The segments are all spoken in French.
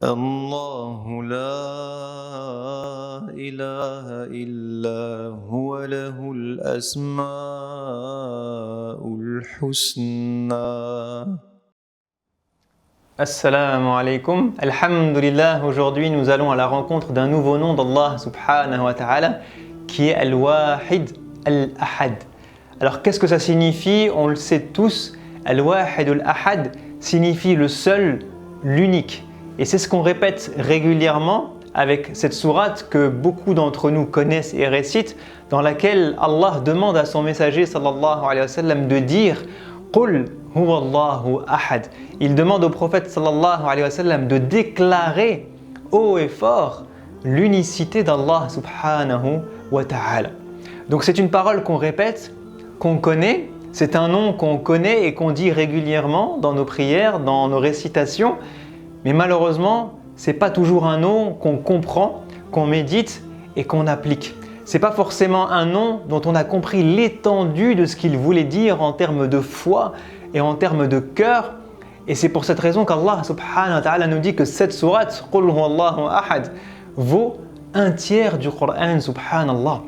الله لا إله إلا هو له الأسماء الحسنى. Assalamu alaikum, alhamdulillah. Aujourd'hui nous allons à la rencontre d'un nouveau nom d'Allah subhanahu wa ta'ala qui est Al-Wahid Al-Ahad. Alors qu'est-ce que ça signifie? On le sait tous, Al-Wahid Al-Ahad signifie le seul, l'unique. Et c'est ce qu'on répète régulièrement avec cette sourate que beaucoup d'entre nous connaissent et récitent, dans laquelle Allah demande à son messager sallallahu alayhi wa sallam de dire Qul huwa Allahu ahad. Il demande au prophète sallallahu alayhi wa sallam de déclarer haut et fort l'unicité d'Allah subhanahu wa ta'ala. Donc c'est une parole qu'on répète, qu'on connaît, c'est un nom qu'on connaît et qu'on dit régulièrement dans nos prières, dans nos récitations, mais malheureusement, ce n'est pas toujours un nom qu'on comprend, qu'on médite et qu'on applique. Ce n'est pas forcément un nom dont on a compris l'étendue de ce qu'il voulait dire en termes de foi et en termes de cœur. Et c'est pour cette raison qu'Allah subhanahu wa ta'ala nous dit que cette sourate, Qul huwa Allahu ahad, vaut un tiers du Coran, subhanallah.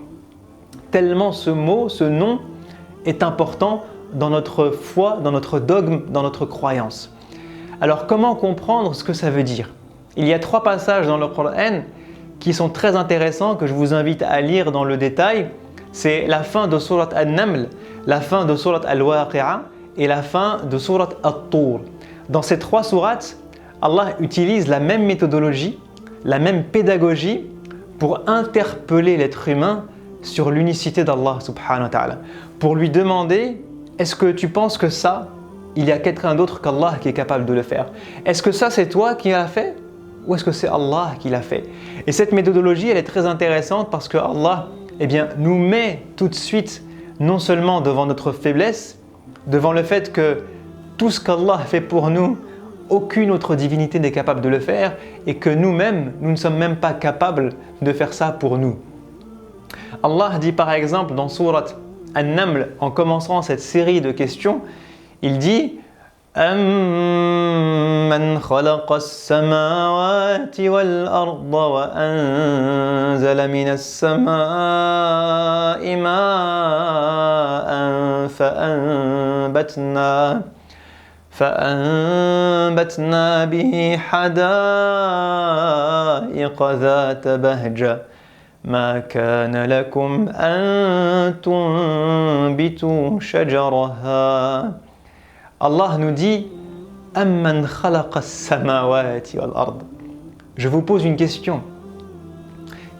Tellement ce mot, ce nom est important dans notre foi, dans notre dogme, dans notre croyance. Alors comment comprendre ce que ça veut dire? Il y a 3 passages dans le Coran qui sont très intéressants, que je vous invite à lire dans le détail. C'est la fin de sourate An-Naml, la fin de sourate Al-Waqi'a et la fin de sourate At-Tur. Dans ces 3 sourates, Allah utilise la même méthodologie, la même pédagogie pour interpeller l'être humain sur l'unicité d'Allah subhanahu wa ta'ala. Pour lui demander, est-ce que tu penses que ça, il y a quelqu'un d'autre qu'Allah qui est capable de le faire? Est-ce que ça c'est toi qui l'as fait? Ou est-ce que c'est Allah qui l'a fait? Et cette méthodologie, elle est très intéressante parce que Allah nous met tout de suite non seulement devant notre faiblesse, devant le fait que tout ce qu'Allah fait pour nous, aucune autre divinité n'est capable de le faire et que nous-mêmes, nous ne sommes même pas capables de faire ça pour nous. Allah dit par exemple dans sourate An-Naml, en commençant cette série de questions, il dit أَمَّنْ خَلَقَ السَّمَاوَاتِ وَالْأَرْضَ وَأَنزَلَ مِنَ السَّمَاءِ مَاءً فأنبتنا به حدائق ذات بهجة ما كان لكم أن تنبتوا شجرها. Allah nous dit Amman khalaqa as-samawati wal ard. Je vous pose une question.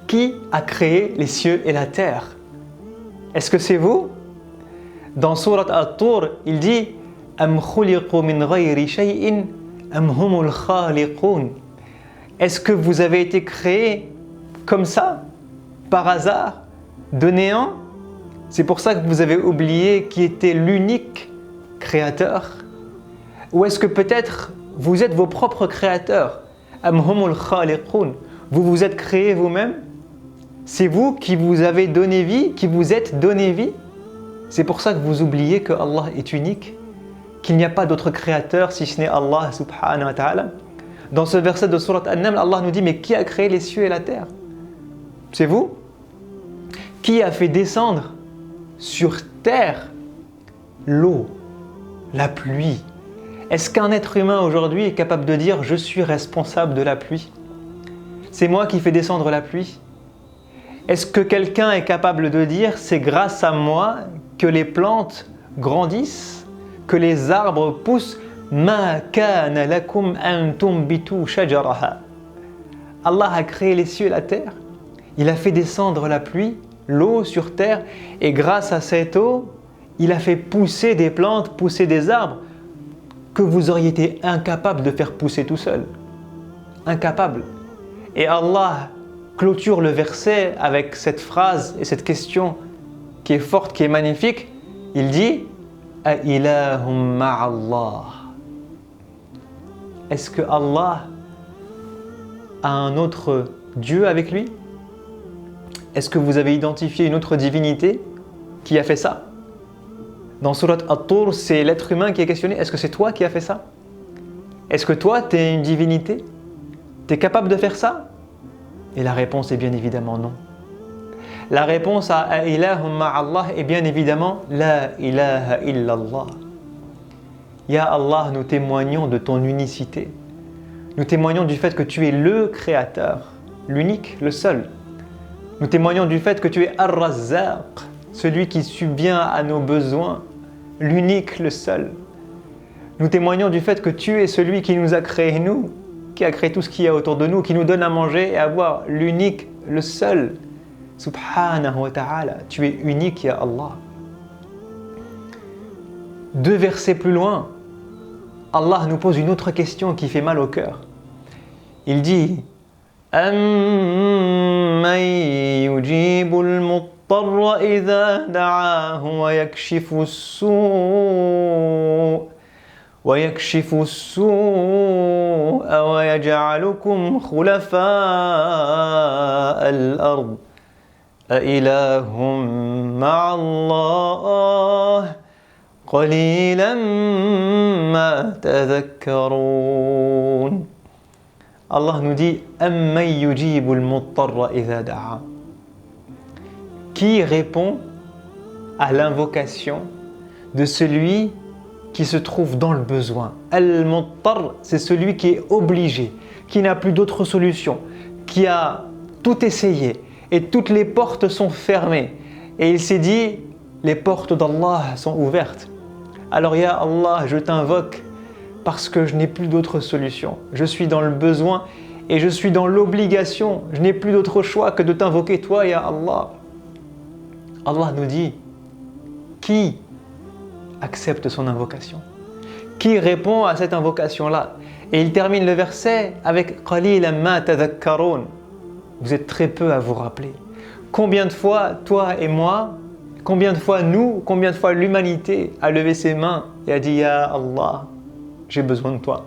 Qui a créé les cieux et la terre? Est-ce que c'est vous? Dans sourate At-Tur, il dit Am khuliqu min ghayri shay'in am humul khaliqun. Est-ce que vous avez été créés comme ça, par hasard, de néant? C'est pour ça que vous avez oublié qui était l'unique créateur? Ou est-ce que peut-être vous êtes vos propres créateurs? Am humul khaliqun. Vous vous êtes créés vous-même? C'est vous qui vous avez donné vie, qui vous êtes donné vie? C'est pour ça que vous oubliez que Allah est unique, qu'il n'y a pas d'autre créateur si ce n'est Allah subhanahu wa ta'ala. Dans ce verset de sourate An-Naml, Allah nous dit mais qui a créé les cieux et la terre? C'est vous? Qui a fait descendre sur terre l'eau, la pluie? Est-ce qu'un être humain aujourd'hui est capable de dire « je suis responsable de la pluie » ? C'est moi qui fais descendre la pluie? Est-ce que quelqu'un est capable de dire « c'est grâce à moi que les plantes grandissent, que les arbres poussent » Ma kana lakum an tumbitu shajaraha. Allah a créé les cieux et la terre. Il a fait descendre la pluie, l'eau sur terre, et grâce à cette eau, il a fait pousser des plantes, pousser des arbres que vous auriez été incapable de faire pousser tout seul. Incapable. Et Allah clôture le verset avec cette phrase et cette question qui est forte, qui est magnifique. Il dit A ilahum ma'allah. Est-ce que Allah a un autre Dieu avec lui? Est-ce que vous avez identifié une autre divinité qui a fait ça? Dans sourate At-Tur, c'est l'être humain qui est questionné. Est-ce que c'est toi qui as fait ça? Est-ce que toi, tu es une divinité? Tu es capable de faire ça? Et la réponse est bien évidemment non. La réponse à ilahum ma'allah est bien évidemment la ilaha illallah. Ya Allah, nous témoignons de ton unicité. Nous témoignons du fait que tu es le créateur, l'unique, le seul. Nous témoignons du fait que tu es Ar-Razzaq, celui qui subvient à nos besoins, l'unique, le seul. Nous témoignons du fait que tu es celui qui nous a créés, nous, qui a créé tout ce qu'il y a autour de nous, qui nous donne à manger et à boire, l'unique, le seul. Subhanahu wa ta'ala, tu es unique, ya Allah. 2 versets plus loin, Allah nous pose une autre question qui fait mal au cœur. Il dit أَمَّنْ يُجِيبُ الْمُضْطَرَّ إِذَا دَعَاهُ وَيَكْشِفُ السُّوءَ وَيَجْعَلُكُمْ خُلَفَاءَ الْأَرْضِ أَإِلَهٌ مَّعَ اللَّهِ قَلِيلًا مَا تَذَكَّرُونَ. Allah nous dit أَمَّنْ يُجِيبُ الْمُضْطَرَّ إِذَا دَعَا. Qui répond à l'invocation de celui qui se trouve dans le besoin? Al-Muttar, c'est celui qui est obligé, qui n'a plus d'autre solution, qui a tout essayé et toutes les portes sont fermées. Et il s'est dit, les portes d'Allah sont ouvertes. Alors ya Allah, je t'invoque parce que je n'ai plus d'autre solution. Je suis dans le besoin et je suis dans l'obligation. Je n'ai plus d'autre choix que de t'invoquer toi, ya Allah. Allah nous dit, qui accepte son invocation? Qui répond à cette invocation-là? Et il termine le verset avec qalilan ma tadhakkarun. Vous êtes très peu à vous rappeler. Combien de fois, toi et moi, combien de fois nous, combien de fois l'humanité a levé ses mains et a dit ya Allah, j'ai besoin de toi.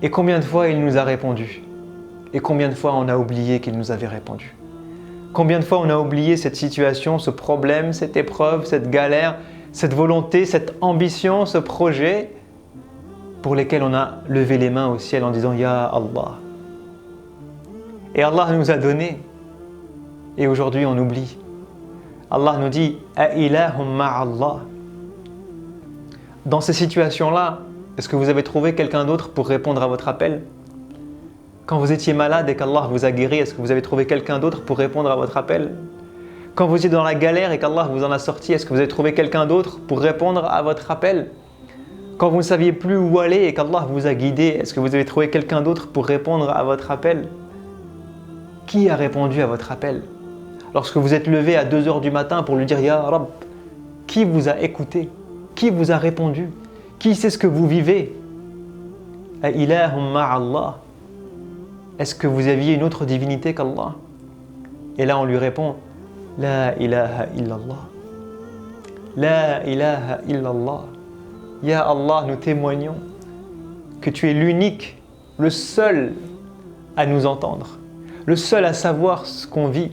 Et combien de fois il nous a répondu? Et combien de fois on a oublié qu'il nous avait répondu? Combien de fois on a oublié cette situation, ce problème, cette épreuve, cette galère, cette volonté, cette ambition, ce projet pour lesquels on a levé les mains au ciel en disant ya Allah. Et Allah nous a donné et aujourd'hui on oublie. Allah nous dit A'ilahum ma'allah. Dans ces situations-là, est-ce que vous avez trouvé quelqu'un d'autre pour répondre à votre appel? Quand vous étiez malade et qu'Allah vous a guéri, est-ce que vous avez trouvé quelqu'un d'autre pour répondre à votre appel? Quand vous étiez dans la galère et qu'Allah vous en a sorti, est-ce que vous avez trouvé quelqu'un d'autre pour répondre à votre appel? Quand vous ne saviez plus où aller et qu'Allah vous a guidé, est-ce que vous avez trouvé quelqu'un d'autre pour répondre à votre appel? Qui a répondu à votre appel? Lorsque vous êtes levé à 2h du matin pour lui dire Ya Rabb, qui vous a écouté? Qui vous a répondu? Qui sait ce que vous vivez? Ilahum ma'allah. Est-ce que vous aviez une autre divinité qu'Allah? Et là on lui répond La ilaha illallah. La ilaha illallah. Ya Allah, nous témoignons que tu es l'unique, le seul à nous entendre, le seul à savoir ce qu'on vit,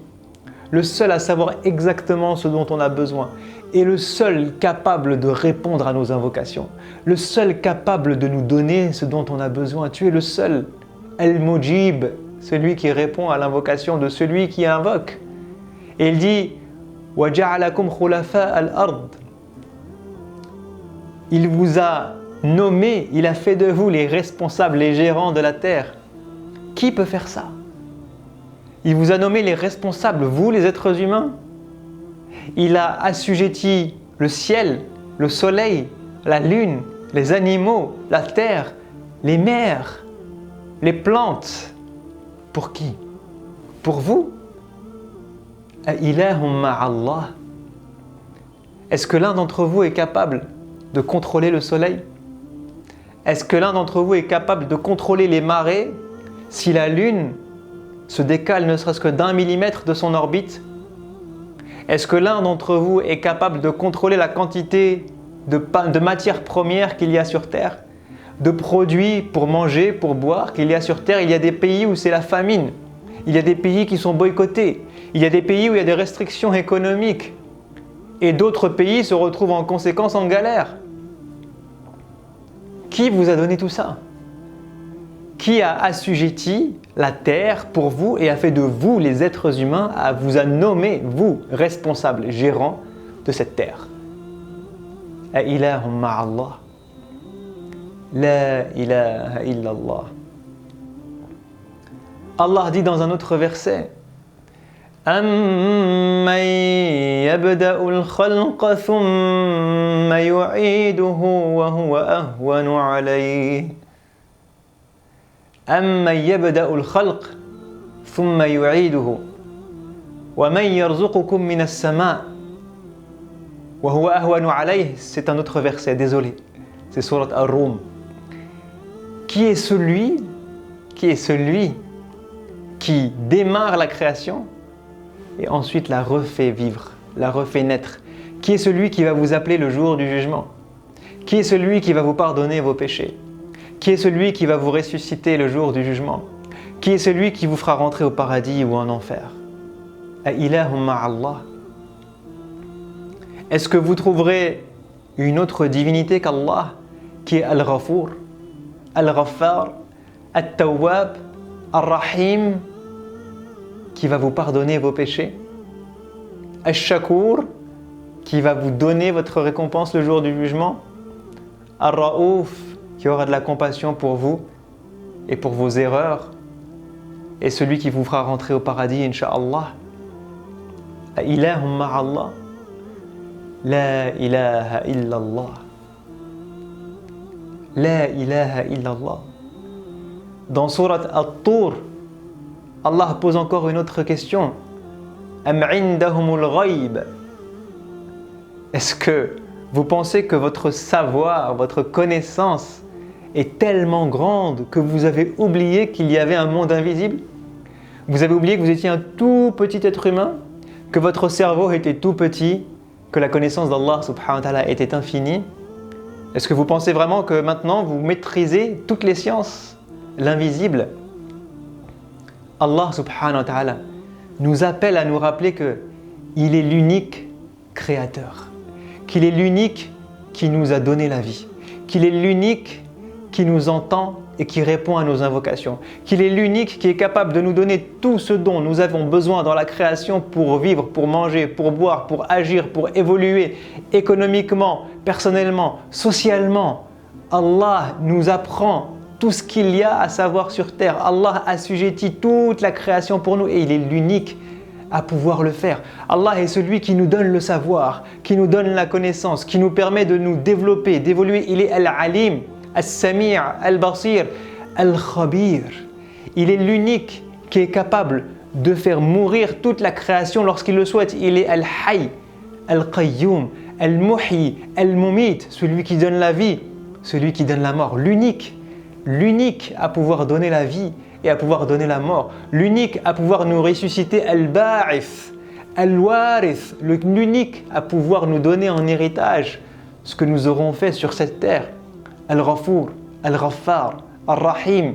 le seul à savoir exactement ce dont on a besoin et le seul capable de répondre à nos invocations, le seul capable de nous donner ce dont on a besoin. Tu es le seul, Al-Mujib, celui qui répond à l'invocation de celui qui invoque. Et il dit وَجَعَلَكُمْ خُلَفَاءَ الْأَرْضِ. Il vous a nommé, il a fait de vous les responsables, les gérants de la terre. Qui peut faire ça? Il vous a nommé les responsables, vous les êtres humains. Il a assujetti le ciel, le soleil, la lune, les animaux, la terre, les mers, les plantes. Pour qui? Pour vous? Ilahum ma'allah. Est-ce que l'un d'entre vous est capable de contrôler le soleil? Est-ce que l'un d'entre vous est capable de contrôler les marées si la lune se décale ne serait-ce que d'1 millimètre de son orbite? Est-ce que l'un d'entre vous est capable de contrôler la quantité de matières premières qu'il y a sur Terre, de produits pour manger, pour boire qu'il y a sur Terre? Il y a des pays où c'est la famine, il y a des pays qui sont boycottés, il y a des pays où il y a des restrictions économiques et d'autres pays se retrouvent en conséquence en galère. Qui vous a donné tout ça? qui a assujetti la terre pour vous et a fait de vous, les êtres humains, vous a nommé, vous, responsables, gérants de cette terre. A ilahum ma'allah. La ilaha illallah. Allah dit dans un autre verset, أَمَّنْ يَبْدَأُ الْخَلْقَ ثُمَّ يُعِيدُهُ وَهُوَ أَهْوَنُ عَلَيْهِ أَمَّنْ يَبْدَأُ الْخَلْقَ ثُمَّ يُعِيدُهُ وَمَنْ يَرْزُقُكُم مِّنَ السَّمَاءِ وَهُوَ أَهْوَنُ عَلَيْهِ. C'est un autre verset, désolé. C'est Surat Ar-Rum. Qui est celui qui démarre la création et ensuite la refait vivre, la refait naître? Qui est celui qui va vous appeler le jour du jugement? Qui est celui qui va vous pardonner vos péchés? Qui est celui qui va vous ressusciter le jour du jugement? Qui est celui qui vous fera rentrer au paradis ou en enfer? A ilahum ma'allah. Est-ce que vous trouverez une autre divinité qu'Allah qui est Al-Ghafour, Al-Ghaffar, Al-Tawwab, Al-Rahim, qui va vous pardonner vos péchés, Al-Shakur, qui va vous donner votre récompense le jour du jugement, Al-Raouf, qui aura de la compassion pour vous et pour vos erreurs, et celui qui vous fera rentrer au paradis, Inch'Allah. Ilahum ma'allah. La ilaha illallah. La ilaha illallah. Dans Surat At-Tur, Allah pose encore une autre question. Am indahumul ghayb. Est-ce que vous pensez que votre savoir, votre connaissance est tellement grande que vous avez oublié qu'il y avait un monde invisible? Vous avez oublié que vous étiez un tout petit être humain, que votre cerveau était tout petit, que la connaissance d'Allah subhanahu wa ta'ala était infinie? Est-ce que vous pensez vraiment que maintenant vous maîtrisez toutes les sciences, l'invisible? Allah subhanahu wa ta'ala nous appelle à nous rappeler qu'il est l'unique créateur, qu'il est l'unique qui nous a donné la vie, qu'il est l'unique qui nous entend et qui répond à nos invocations, qu'il est l'unique qui est capable de nous donner tout ce dont nous avons besoin dans la création pour vivre, pour manger, pour boire, pour agir, pour évoluer économiquement, personnellement, socialement. Allah nous apprend tout ce qu'il y a à savoir sur terre. Allah assujettit toute la création pour nous et il est l'unique à pouvoir le faire. Allah est celui qui nous donne le savoir, qui nous donne la connaissance, qui nous permet de nous développer, d'évoluer. Il est Al-Alim, Al-Sami', Al-Basir, Al-Khabir. Il est l'unique qui est capable de faire mourir toute la création lorsqu'il le souhaite. Il est Al-Hayy, Al-Qayyum, Al-Muhyi, Al-Mumit, celui qui donne la vie, celui qui donne la mort. L'unique à pouvoir donner la vie et à pouvoir donner la mort. L'unique à pouvoir nous ressusciter. Al-Ba'ith, Al-Warith, l'unique à pouvoir nous donner en héritage ce que nous aurons fait sur cette terre. Al-Ghafour, Al-Ghaffar, Al-Rahim,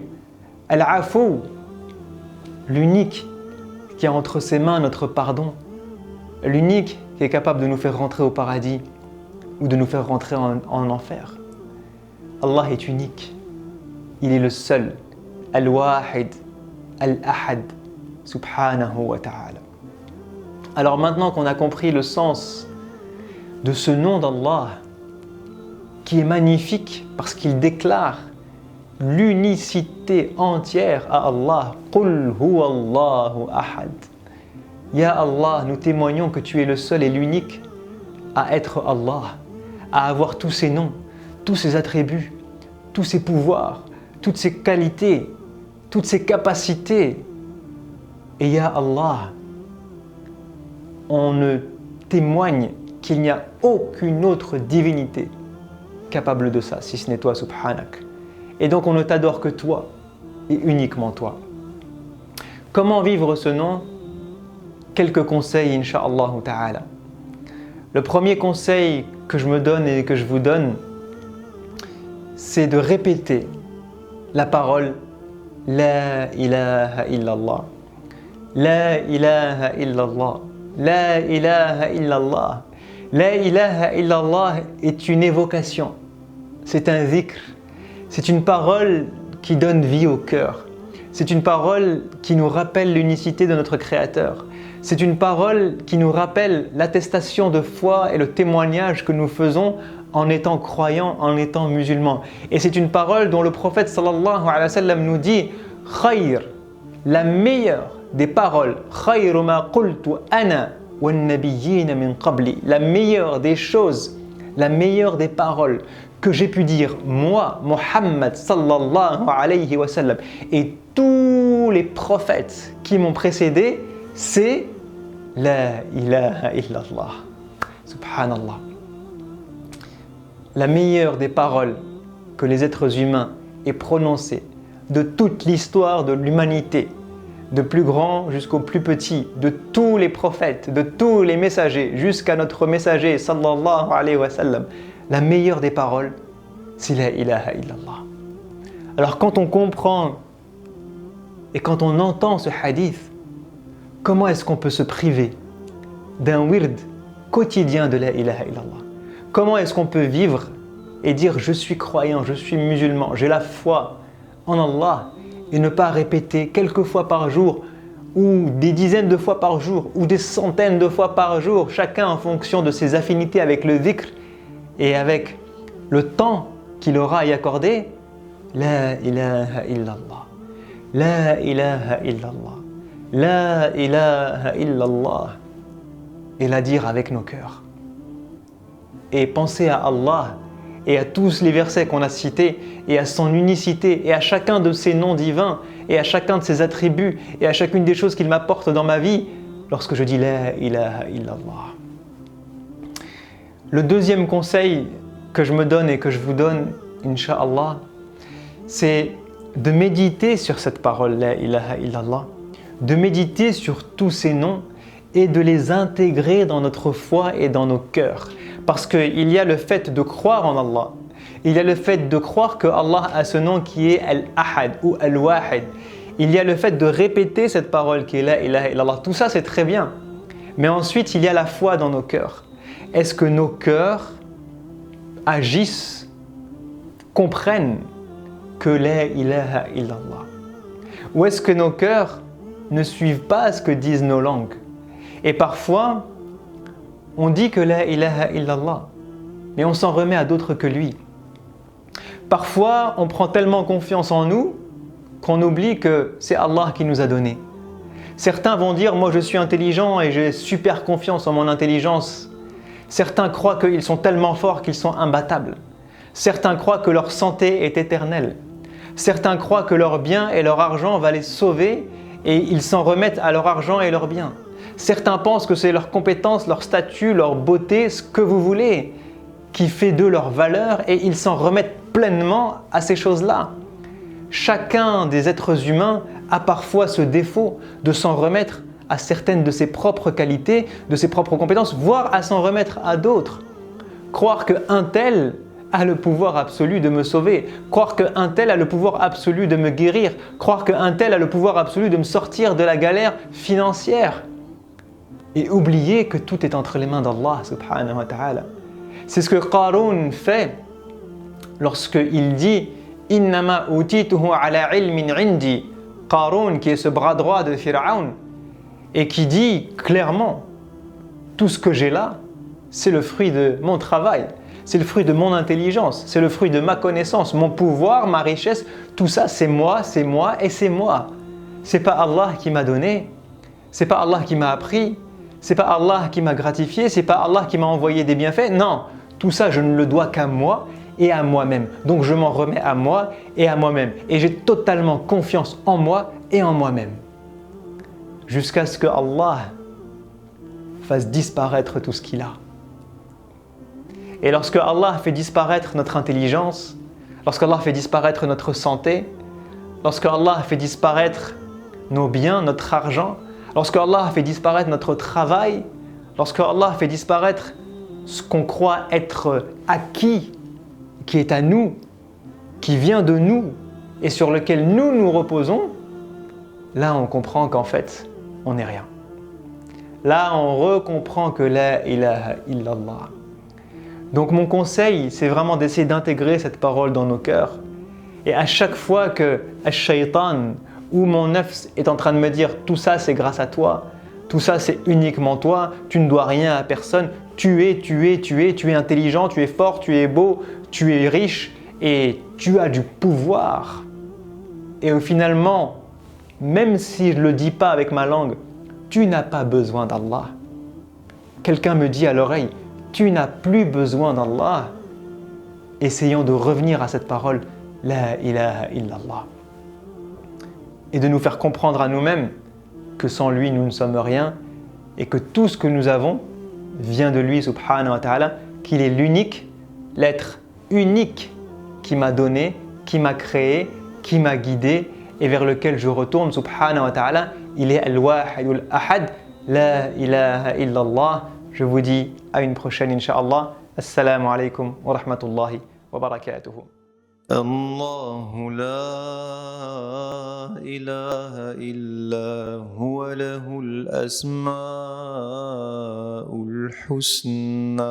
Al-Afou, l'unique qui a entre ses mains notre pardon, l'unique qui est capable de nous faire rentrer au paradis ou de nous faire rentrer en enfer. Allah est unique, il est le seul, Al-Wahid, Al-Ahad, subhanahu wa ta'ala. Alors maintenant qu'on a compris le sens de ce nom d'Allah, qui est magnifique parce qu'il déclare l'unicité entière à Allah. Qul huwa Allahu ahad. Ya Allah, nous témoignons que tu es le seul et l'unique à être Allah, à avoir tous ses noms, tous ses attributs, tous ses pouvoirs, toutes ses qualités, toutes ses capacités. Et Ya Allah, on ne témoigne qu'il n'y a aucune autre divinité capable de ça, si ce n'est toi, subhanak. Et donc on ne t'adore que toi, et uniquement toi. Comment vivre ce nom? Quelques conseils, incha'Allah ta'ala. Le premier conseil que je me donne et que je vous donne, c'est de répéter la parole La ilaha illallah. La ilaha illallah. La ilaha illallah. La ilaha illallah est une évocation, c'est un dhikr, c'est une parole qui donne vie au cœur. C'est une parole qui nous rappelle l'unicité de notre Créateur. C'est une parole qui nous rappelle l'attestation de foi et le témoignage que nous faisons en étant croyants, en étant musulmans. Et c'est une parole dont le prophète sallallahu alayhi wa sallam nous dit « Khayr », la meilleure des paroles, « Khayru ma qultu ana wa nabiyyina min qabli », la meilleure des choses, la meilleure des paroles que j'ai pu dire, moi, Muhammad sallallahu alayhi wa sallam, et tous les prophètes qui m'ont précédé, c'est La ilaha illallah. Subhanallah. La meilleure des paroles que les êtres humains aient prononcées de toute l'histoire de l'humanité, de plus grand jusqu'au plus petit, de tous les prophètes, de tous les messagers, jusqu'à notre messager sallallahu alayhi wa sallam, la meilleure des paroles, c'est la ilaha illallah. Alors quand on comprend et quand on entend ce hadith, comment est-ce qu'on peut se priver d'un wird quotidien de la ilaha illallah? Comment est-ce qu'on peut vivre et dire je suis croyant, je suis musulman, j'ai la foi en Allah et ne pas répéter quelques fois par jour ou des dizaines de fois par jour ou des centaines de fois par jour, chacun en fonction de ses affinités avec le dhikr et avec le temps qu'il aura à y accorder. La ilaha illallah, la ilaha illallah, la ilaha illallah, et la dire avec nos cœurs. Et penser à Allah et à tous les versets qu'on a cités et à son unicité et à chacun de ses noms divins et à chacun de ses attributs et à chacune des choses qu'il m'apporte dans ma vie lorsque je dis la ilaha illallah. Le deuxième conseil que je me donne et que je vous donne, Inch'Allah, c'est de méditer sur cette parole la ilaha illallah, de méditer sur tous ces noms et de les intégrer dans notre foi et dans nos cœurs. Parce qu'il y a le fait de croire en Allah, il y a le fait de croire que Allah a ce nom qui est Al-Ahad ou Al-Wahid. Il y a le fait de répéter cette parole qui est la ilaha illallah. Tout ça c'est très bien. Mais ensuite il y a la foi dans nos cœurs. Est-ce que nos cœurs agissent, comprennent que la ilaha illallah? Ou est-ce que nos cœurs ne suivent pas ce que disent nos langues? Et parfois, on dit que la ilaha illallah, mais on s'en remet à d'autres que lui. Parfois, on prend tellement confiance en nous qu'on oublie que c'est Allah qui nous a donné. Certains vont dire, moi je suis intelligent et j'ai super confiance en mon intelligence. Certains croient qu'ils sont tellement forts qu'ils sont imbattables. Certains croient que leur santé est éternelle. Certains croient que leur bien et leur argent va les sauver et ils s'en remettent à leur argent et leurs biens. Certains pensent que c'est leur compétence, leur statut, leur beauté, ce que vous voulez, qui fait d'eux leur valeur et ils s'en remettent pleinement à ces choses-là. Chacun des êtres humains a parfois ce défaut de s'en remettre à certaines de ses propres qualités, de ses propres compétences, voire à s'en remettre à d'autres. Croire qu'un tel a le pouvoir absolu de me sauver, croire qu'un tel a le pouvoir absolu de me guérir, croire qu'un tel a le pouvoir absolu de me sortir de la galère financière. Et oublier que tout est entre les mains d'Allah subhanahu wa ta'ala. C'est ce que Qarun fait lorsqu'il dit « Innama utituhu ala ilmin indi » Qarun qui est ce bras droit de Pharaon et qui dit clairement « Tout ce que j'ai là, c'est le fruit de mon travail, c'est le fruit de mon intelligence, c'est le fruit de ma connaissance, mon pouvoir, ma richesse, tout ça c'est moi et c'est moi. C'est pas Allah qui m'a donné, c'est pas Allah qui m'a appris, c'est pas Allah qui m'a gratifié, c'est pas Allah qui m'a envoyé des bienfaits. Non, tout ça je ne le dois qu'à moi et à moi-même. Donc je m'en remets à moi et à moi-même. Et j'ai totalement confiance en moi et en moi-même. Jusqu'à ce que Allah fasse disparaître tout ce qu'il a. Et lorsque Allah fait disparaître notre intelligence, lorsque Allah fait disparaître notre santé, lorsque Allah fait disparaître nos biens, notre argent, lorsque Allah fait disparaître notre travail, lorsque Allah fait disparaître ce qu'on croit être acquis, qui est à nous, qui vient de nous et sur lequel nous nous reposons, là on comprend qu'en fait, on n'est rien. Là on recomprend que la ilaha illallah. Donc mon conseil, c'est vraiment d'essayer d'intégrer cette parole dans nos cœurs Et à chaque fois que Ash-Shaytan ou mon nafs est en train de me dire tout ça c'est grâce à toi, tout ça c'est uniquement toi, tu ne dois rien à personne, tu es intelligent, tu es fort, tu es beau, tu es riche et tu as du pouvoir. Et finalement, même si je ne le dis pas avec ma langue, tu n'as pas besoin d'Allah. Quelqu'un me dit à l'oreille, tu n'as plus besoin d'Allah. Essayons de revenir à cette parole, La ilaha illallah. Et de nous faire comprendre à nous-mêmes que sans lui, nous ne sommes rien et que tout ce que nous avons vient de lui, subhanahu wa ta'ala, qu'il est l'unique, l'être unique qui m'a donné, qui m'a créé, qui m'a guidé et vers lequel je retourne, subhanahu wa ta'ala. Il est al-wahid al-ahad, la ilaha illallah. Je vous dis à une prochaine, incha'Allah. Assalamu alaikum wa rahmatullahi wa barakatuhu. الله لا إله إلا هو له الأسماء الحسنى